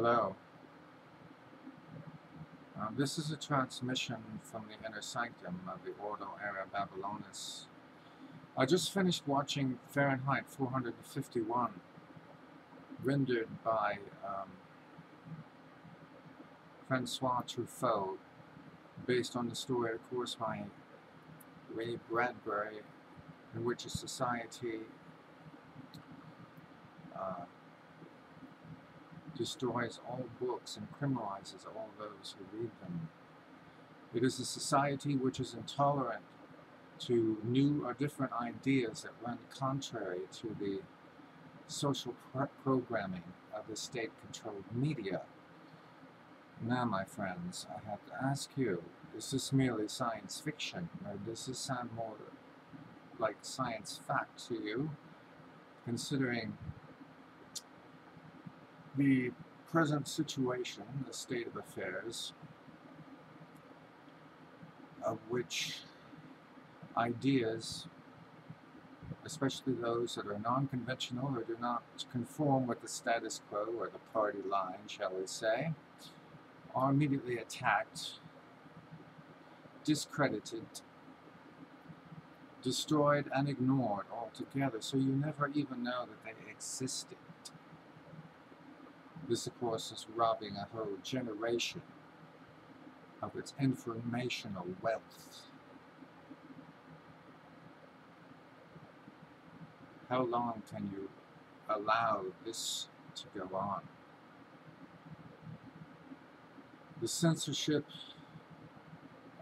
Hello. This is a transmission from the inner sanctum of the Ordo Era Babylonis. I just finished watching Fahrenheit 451, rendered by Francois Truffaut, based on the story, of course, by Ray Bradbury, in which a society destroys all books and criminalizes all those who read them. It is a society which is intolerant to new or different ideas that run contrary to the social programming of the state-controlled media. Now, my friends, I have to ask you, is this merely science fiction, or does this sound more like science fact to you, considering the present situation, the state of affairs, of which ideas, especially those that are non-conventional or do not conform with the status quo or the party line, shall we say, are immediately attacked, discredited, destroyed, and ignored altogether, so you never even know that they existed. This, of course, is robbing a whole generation of its informational wealth. How long can you allow this to go on? The censorship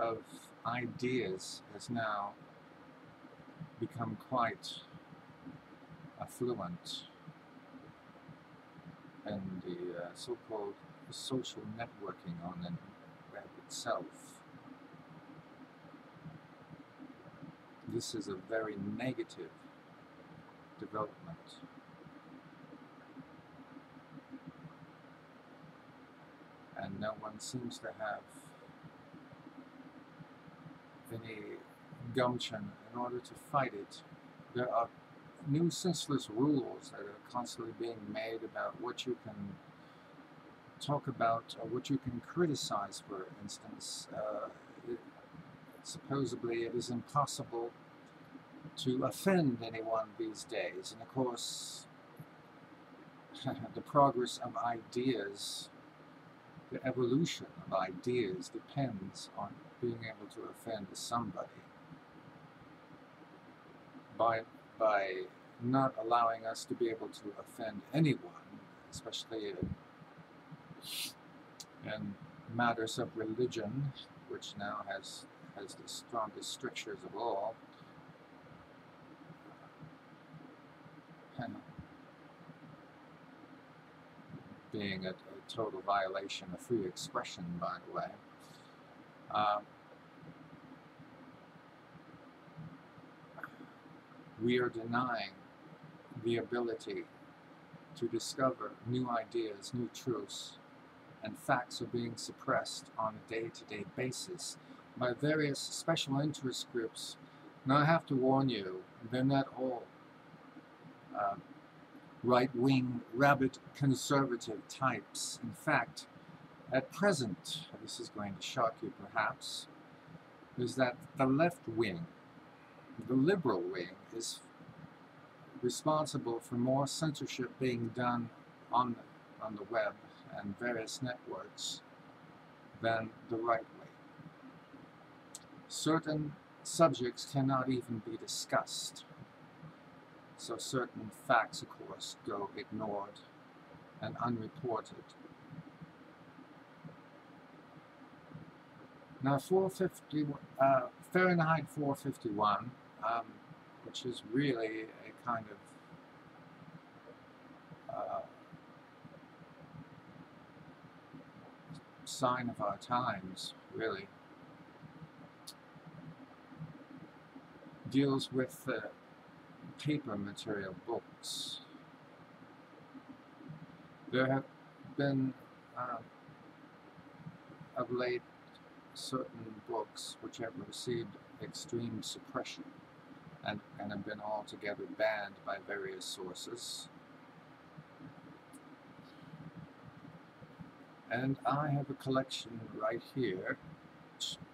of ideas has now become quite affluent in the so-called social networking on the web itself. This is a very negative development. And no one seems to have any gumption in order to fight it. There are new senseless rules that are constantly being made about what you can talk about or what you can criticize, for instance. Supposedly it is impossible to offend anyone these days, and of course the progress of ideas, the evolution of ideas, depends on being able to offend somebody. By not allowing us to be able to offend anyone, especially in matters of religion, which now has the strongest strictures of all, being a total violation of free expression, by the way. We are denying the ability to discover new ideas, new truths, and facts are being suppressed on a day-to-day basis by various special interest groups. Now I have to warn you, they're not all right-wing, rabid conservative types. In fact, at present, this is going to shock you perhaps, is that the left wing, the liberal wing, is responsible for more censorship being done on the web and various networks than the right wing. Certain subjects cannot even be discussed, so certain facts, of course, go ignored and unreported. Now, Fahrenheit 451, which is really a kind of sign of our times, really, deals with paper material books. There have been, of late, certain books which have received extreme suppression and have been altogether banned by various sources. And I have a collection right here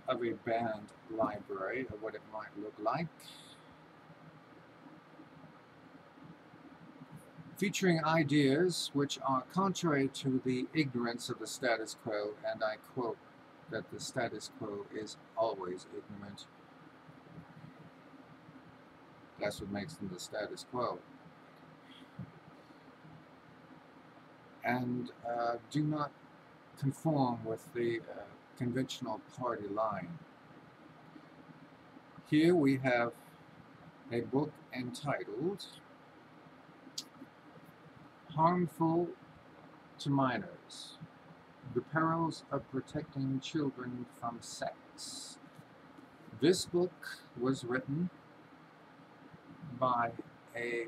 of a band library of what it might look like, featuring ideas which are contrary to the ignorance of the status quo, and I quote that the status quo is always ignorant. That's what makes them the status quo. And do not conform with the conventional party line. Here we have a book entitled Harmful to Minors: The Perils of Protecting Children from Sex. This book was written by a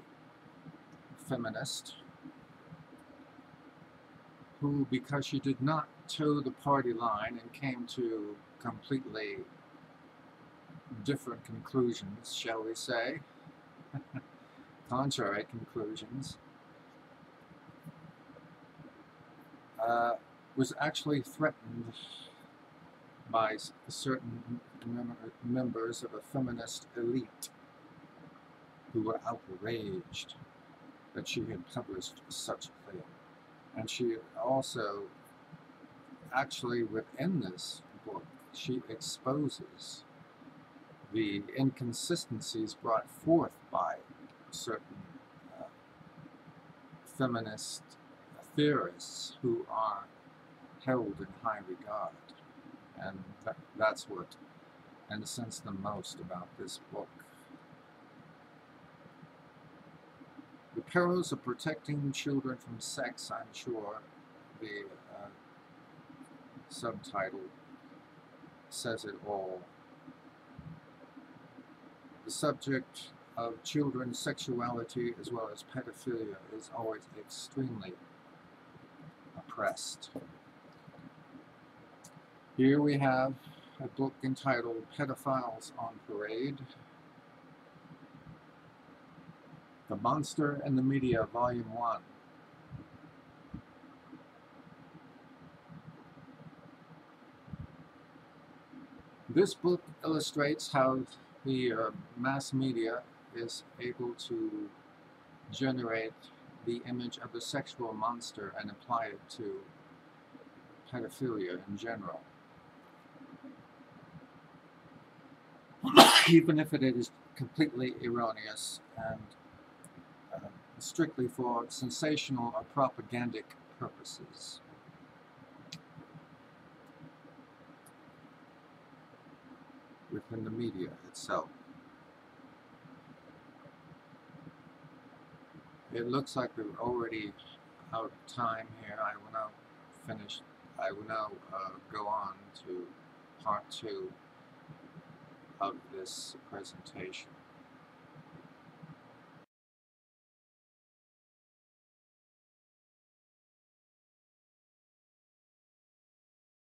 feminist who, because she did not toe the party line and came to completely different conclusions, shall we say, contrary conclusions, was actually threatened by certain members of a feminist elite who were outraged that she had published such a thing. And she also, actually within this book, she exposes the inconsistencies brought forth by certain feminist theorists who are held in high regard. And that's what incensed them most about this book. The Perils of Protecting Children from Sex, I'm sure the subtitle says it all. The subject of children's sexuality as well as pedophilia is always extremely oppressed. Here we have a book entitled Pedophiles on Parade. The Monster and the Media, Volume 1. This book illustrates how the mass media is able to generate the image of the sexual monster and apply it to pedophilia in general. Even if it is completely erroneous and strictly for sensational or propagandic purposes. Within the media itself. It looks like we're already out of time here. I will now go on to part 2 of this presentation.